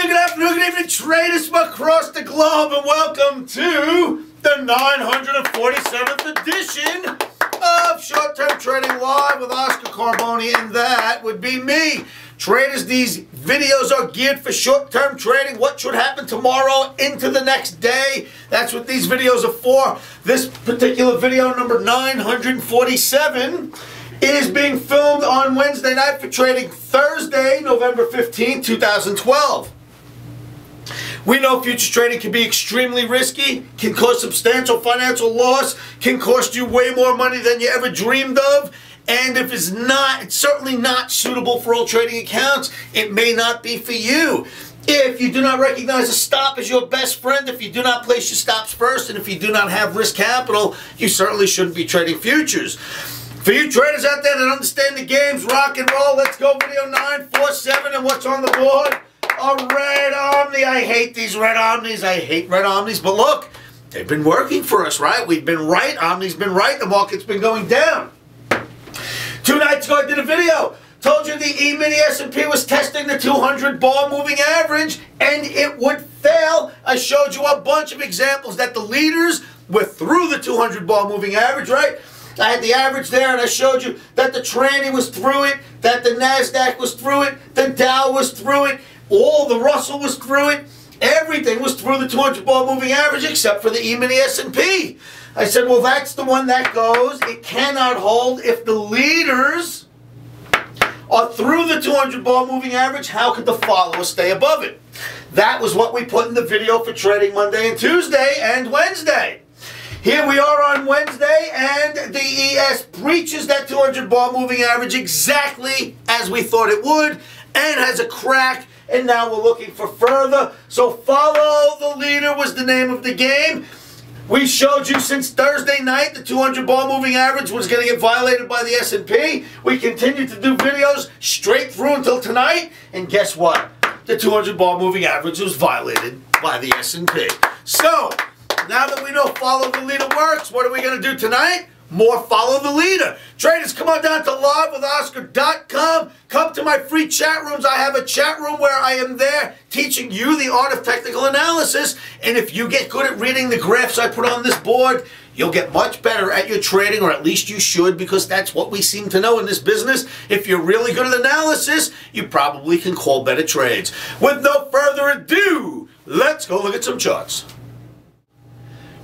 good afternoon, good evening, traders from across the globe, and welcome to the 947th edition of Short-Term Trading Live with Oscar Carboni, and that would be me. Traders, these videos are geared for short-term trading, what should happen tomorrow into the next day. That's what these videos are for. This particular video, number 947, is being filmed on Wednesday night for trading Thursday, November 15, 2012. We know futures trading can be extremely risky, can cause substantial financial loss, can cost you way more money than you ever dreamed of, and if it's certainly not suitable for all trading accounts, it may not be for you. If you do not recognize a stop as your best friend, if you do not place your stops first, and if you do not have risk capital, you certainly shouldn't be trading futures. For you traders out there that understand the games, rock and roll, let's go video 947, and what's on the board? A red Omni. I hate these red Omnis. I hate red Omnis, but look, they've been working for us, right? We've been right. Omni's been right. The market's been going down. 2 nights ago, I did a video. Told you the E-mini S&P was testing the 200 bar moving average, and it would fail. I showed you a bunch of examples that the leaders were through the 200 bar moving average, right? I had the average there, and I showed you that the tranny was through it, that the NASDAQ was through it, the Dow was through it, all the Russell was through it. Everything was through the 200 bar moving average except for the E-mini S&P. I said, well, that's the one that goes. It cannot hold. If the leaders are through the 200 bar moving average, how could the followers stay above it? That was what we put in the video for trading Monday and Tuesday and Wednesday. Here we are on Wednesday, and the ES breaches that 200 bar moving average exactly as we thought it would, and has a crack, and now we're looking for further. So follow the leader was the name of the game. We showed you since Thursday night the 200 bar moving average was going to get violated by the S&P. We continued to do videos straight through until tonight, and guess what? The 200 bar moving average was violated by the S&P. So now that we know follow the leader works, what are we going to do tonight? More follow the leader. Traders, come on down to livewithoscar.com. Come to my free chat rooms. I have a chat room where I am there teaching you the art of technical analysis. And if you get good at reading the graphs I put on this board, you'll get much better at your trading, or at least you should, because that's what we seem to know in this business. If you're really good at analysis, you probably can call better trades. With no further ado, let's go look at some charts.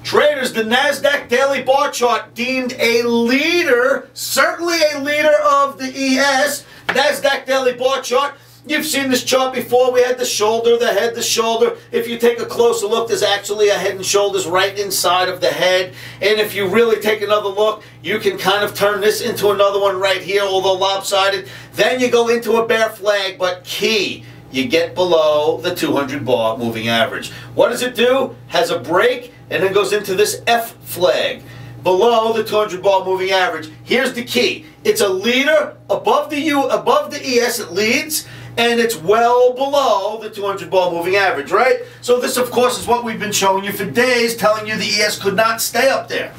Traders, the NASDAQ daily bar chart deemed a leader, certainly a leader of the ES. NASDAQ daily bar chart. You've seen this chart before. We had the shoulder, the head, the shoulder. If you take a closer look, there's actually a head and shoulders right inside of the head. And if you really take another look, you can kind of turn this into another one right here, although lopsided. Then you go into a bear flag, but key, you get below the 200 bar moving average. What does it do? Has a break, and then goes into this F flag below the 200 bar moving average. Here's the key. It's a leader above the ES, it leads, and it's well below the 200 bar moving average, right? So this, of course, is what we've been showing you for days, telling you the ES could not stay up there.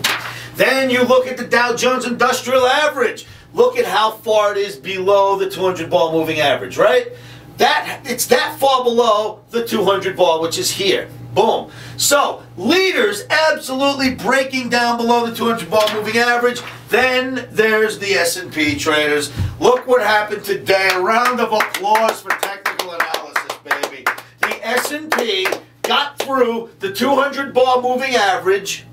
Then you look at the Dow Jones Industrial Average. Look at how far it is below the 200 bar moving average, right? It's that far below the 200 bar, which is here. Boom. So, leaders absolutely breaking down below the 200 bar moving average. Then there's the S&P traders. Look what happened today. A round of applause for technical analysis, baby. The S&P got through the 200 bar moving average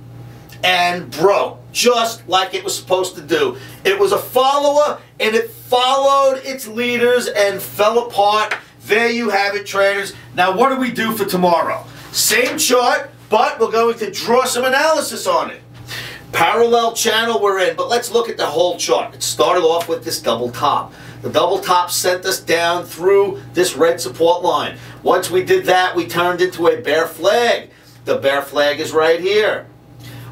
and broke, just like it was supposed to do. It was a follower, and it followed its leaders and fell apart. There you have it, traders. Now, what do we do for tomorrow? Same chart, but we're going to draw some analysis on it. Parallel channel we're in, but let's look at the whole chart. It started off with this double top. The double top sent us down through this red support line. Once we did that, we turned into a bear flag. The bear flag is right here.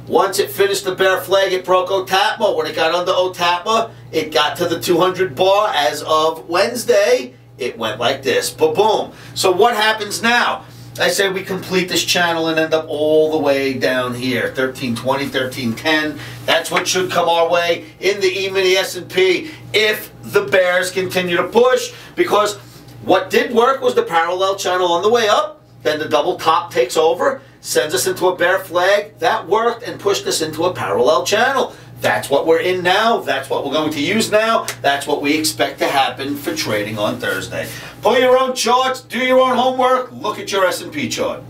Once it finished the bear flag, it broke OTAPMA. When it got under OTAPMA, it got to the 200 bar. As of Wednesday, it went like this. Ba-boom. So what happens now? I say we complete this channel and end up all the way down here, 1320, 1310. That's what should come our way in the E-mini S&P if the bears continue to push, because What did work was the parallel channel on the way up, then the double top takes over, sends us into a bear flag. That worked and pushed us into a parallel channel. That's what we're in now. That's what we're going to use now. That's what we expect to happen for trading on Thursday. Pull your own charts, do your own homework, look at your S&P chart.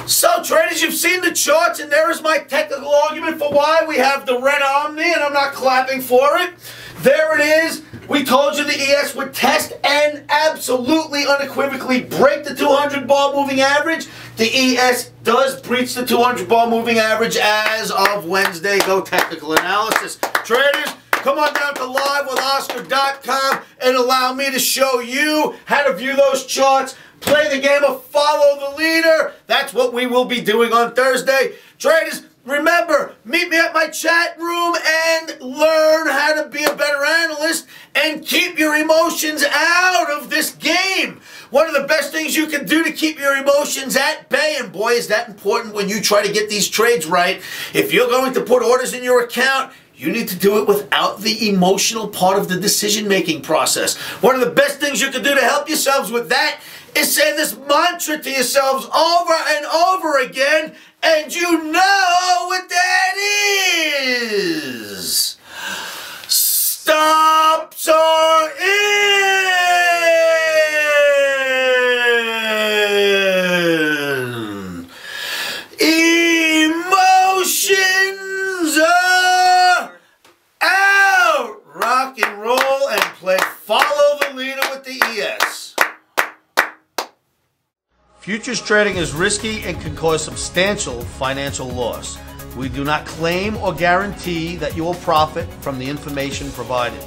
So traders, you've seen the charts, and there is my technical argument for why we have the red OMNI, and I'm not clapping for it. There it is. We told you the ES would test and absolutely unequivocally break the 200 bar moving average. The ES does breach the 200 bar moving average as of Wednesday. Go technical analysis. Traders, come on down to livewithoscar.com and allow me to show you how to view those charts. Play the game of follow the leader. That's what we will be doing on Thursday. Traders, remember, meet me at my chat room and learn how to be a better analyst and keep your emotions out of this game. One of the best things you can do to keep your emotions at bay, and boy is that important when you try to get these trades right. If you're going to put orders in your account, you need to do it without the emotional part of the decision-making process. One of the best things you can do to help yourselves with that is say this mantra to yourselves over and over again, and you know what that is. Stops are in. Emotions are out. Rock and roll and play follow the leader with the ES. Futures trading is risky and can cause substantial financial loss. We do not claim or guarantee that you will profit from the information provided.